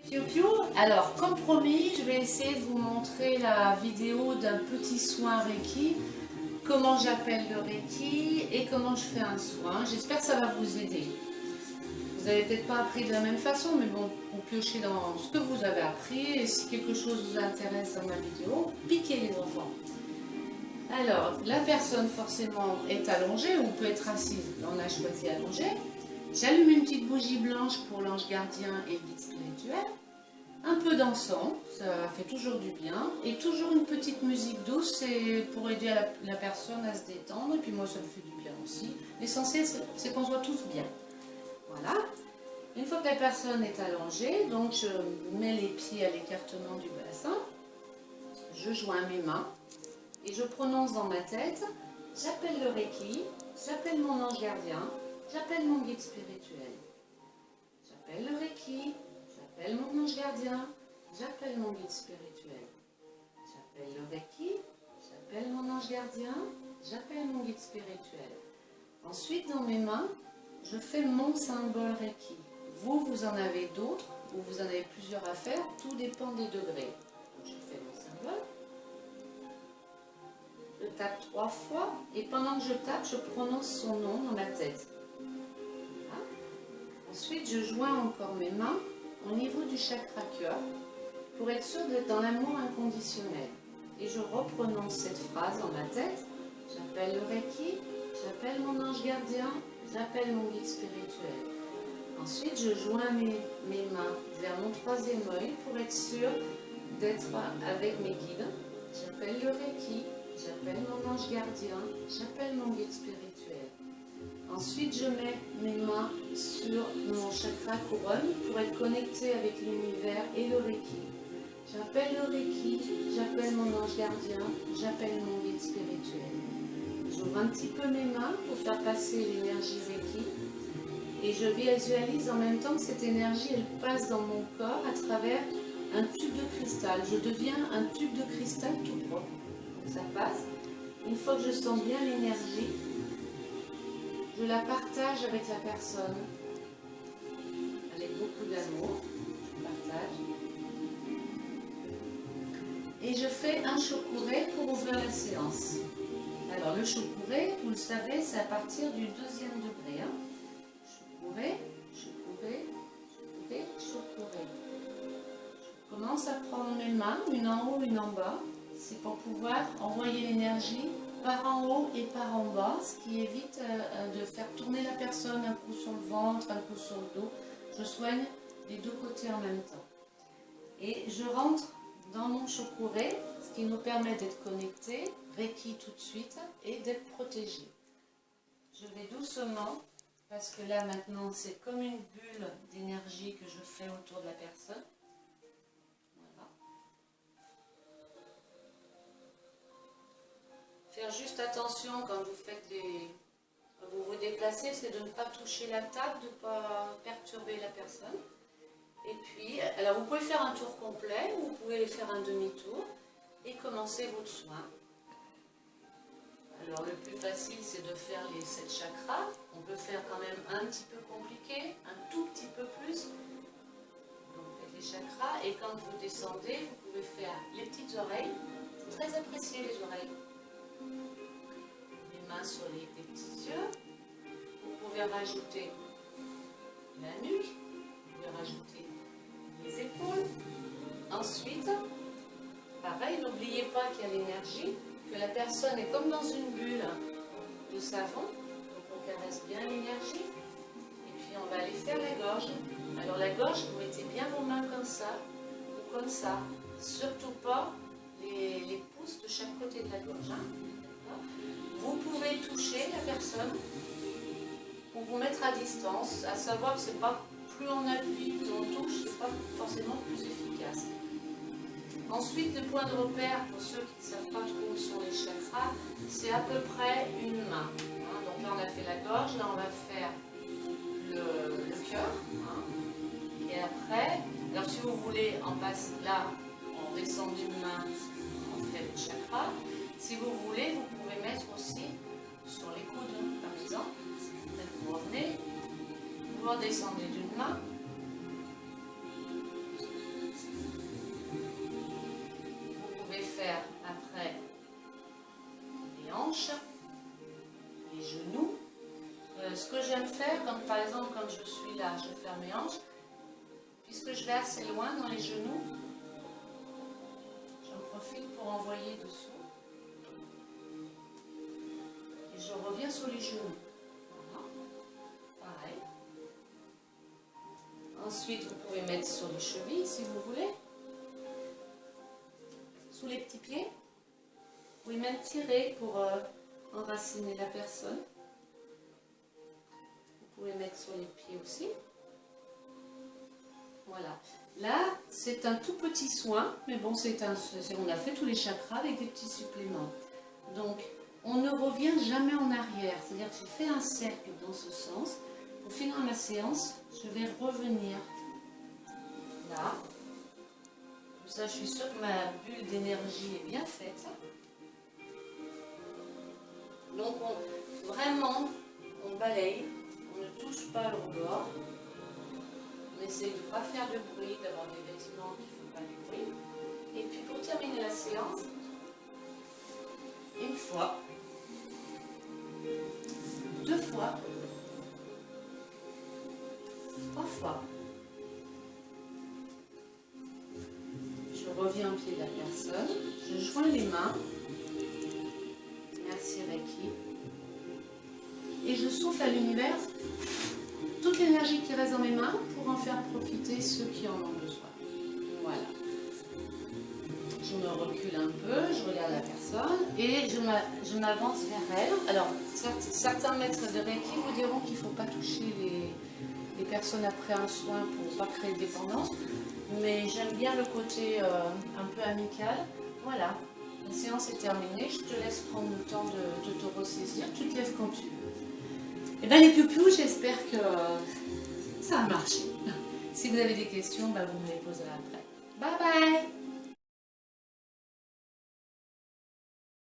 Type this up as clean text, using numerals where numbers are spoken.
Piu Piu, alors comme promis, je vais essayer de vous montrer la vidéo d'un petit soin Reiki, comment j'appelle le Reiki et comment je fais un soin. J'espère que ça va vous aider. Vous n'avez peut-être pas appris de la même façon, mais bon, vous piochez dans ce que vous avez appris et si quelque chose vous intéresse dans ma vidéo, piquez les enfants. Alors, la personne forcément est allongée ou peut être assise, on a choisi allongée. J'allume une petite bougie blanche pour l'ange gardien et le guide spirituel. Un peu d'encens, ça fait toujours du bien. Et toujours une petite musique douce, c'est pour aider la personne à se détendre. Et puis moi, ça me fait du bien aussi. L'essentiel, c'est qu'on soit tous bien. Voilà. Une fois que la personne est allongée, donc je mets les pieds à l'écartement du bassin. Je joins mes mains et je prononce dans ma tête, j'appelle le Reiki, j'appelle mon ange gardien, j'appelle mon guide spirituel. J'appelle le Reiki, j'appelle mon ange gardien, j'appelle mon guide spirituel. J'appelle le Reiki, j'appelle mon ange gardien, j'appelle mon guide spirituel. Ensuite, dans mes mains, je fais mon symbole Reiki. Vous, vous en avez d'autres, ou vous en avez plusieurs à faire, tout dépend des degrés. Donc, je fais mon symbole. Je tape 3 fois, et pendant que je tape, je prononce son nom dans ma tête. Voilà. Ensuite, je joins encore mes mains au niveau du chakra cœur pour être sûr d'être dans l'amour inconditionnel. Et je reprononce cette phrase dans ma tête. J'appelle le Reiki, j'appelle mon ange gardien, j'appelle mon guide spirituel. Ensuite, je joins mes mains vers mon troisième œil pour être sûr d'être avec mes guides. J'appelle le Reiki, j'appelle mon ange gardien, j'appelle mon guide spirituel. Ensuite, je mets mes mains sur mon chakra couronne pour être connecté avec l'univers et le Reiki. J'appelle le Reiki, j'appelle mon ange gardien, j'appelle mon guide spirituel. J'ouvre un petit peu mes mains pour faire passer l'énergie Reiki. Et je visualise en même temps que cette énergie, elle passe dans mon corps à travers un tube de cristal. Je deviens un tube de cristal tout propre. Donc ça passe. Une fois que je sens bien l'énergie, je la partage avec la personne. Avec beaucoup d'amour. Je partage. Et je fais un chokure pour ouvrir la séance. Alors le chokure, vous le savez, c'est à partir du 2e degré. Chokure. Je commence à prendre mes mains, une en haut, une en bas. C'est pour pouvoir envoyer l'énergie par en haut et par en bas, ce qui évite de faire tourner la personne un coup sur le ventre, un coup sur le dos. Je soigne les deux côtés en même temps. Et je rentre dans mon chokure, ce qui nous permet d'être connectés, Reiki tout de suite, et d'être protégés. Je vais doucement. Parce que là, maintenant, c'est comme une bulle d'énergie que je fais autour de la personne. Voilà. Faire juste attention quand vous faites quand vous vous déplacez, c'est de ne pas toucher la table, de ne pas perturber la personne. Et puis, alors vous pouvez faire un tour complet, ou vous pouvez faire un demi-tour et commencer votre soin. Alors le plus facile, c'est de faire les 7 chakras. On peut faire quand même un petit peu compliqué, un tout petit peu plus. Donc faites les chakras et quand vous descendez, vous pouvez faire les petites oreilles. Très apprécier les oreilles. Les mains sur les petits yeux. Vous pouvez rajouter la nuque. Vous pouvez rajouter les épaules. Ensuite, pareil, n'oubliez pas qu'il y a l'énergie. Que la personne est comme dans une bulle de savon, donc on caresse bien l'énergie, et puis on va aller faire la gorge. Alors la gorge, vous mettez bien vos mains comme ça, ou comme ça, surtout pas les pouces de chaque côté de la gorge. Hein. Vous pouvez toucher la personne, ou vous mettre à distance, à savoir que c'est pas plus on appuie, plus on touche, c'est pas forcément plus efficace. Ensuite, le point de repère, pour ceux qui ne savent pas trop où sont les chakras, c'est à peu près une main. Hein. Donc là, on a fait la gorge, là, on va faire le cœur. Hein. Et après, alors si vous voulez, on passe là, on descend d'une main, on fait le chakra. Si vous voulez, vous pouvez mettre aussi sur les coudes, par exemple. Vous revenez, vous redescendez d'une main. par exemple, quand je suis là, je ferme mes hanches. Puisque je vais assez loin dans les genoux, j'en profite pour envoyer dessous. Et je reviens sur les genoux. Voilà. Pareil. Ensuite, vous pouvez mettre sur les chevilles si vous voulez. Sous les petits pieds. Vous pouvez même tirer pour enraciner la personne. Vous pouvez mettre sur les pieds aussi. Voilà. Là, c'est un tout petit soin, mais bon, on a fait tous les chakras avec des petits suppléments. Donc, on ne revient jamais en arrière. C'est-à-dire que j'ai fait un cercle dans ce sens. Pour finir ma séance, je vais revenir là. Comme ça, je suis sûre que ma bulle d'énergie est bien faite. Donc, vraiment, on balaye, on ne touche pas le rebord. On essaie de ne pas faire de bruit, d'avoir des vêtements qui ne font pas de bruit. Et puis pour terminer la séance, une fois, 2 fois, 3 fois. Je reviens au pied de la personne, je joins les mains, merci Reiki, et je souffle à l'univers toute l'énergie qui reste dans mes mains pour en faire profiter ceux qui en ont besoin. Voilà. Je me recule un peu, je regarde la personne et je m'avance vers elle. Alors, certains maîtres de Reiki vous diront qu'il ne faut pas toucher les personnes après un soin pour ne pas créer de dépendance. Mais j'aime bien le côté un peu amical. Voilà, la séance est terminée. Je te laisse prendre le temps de te ressaisir. Tu te lèves quand tu veux. Et bien les pupous, j'espère que ça a marché. Si vous avez des questions, vous me les poserez après. Bye bye!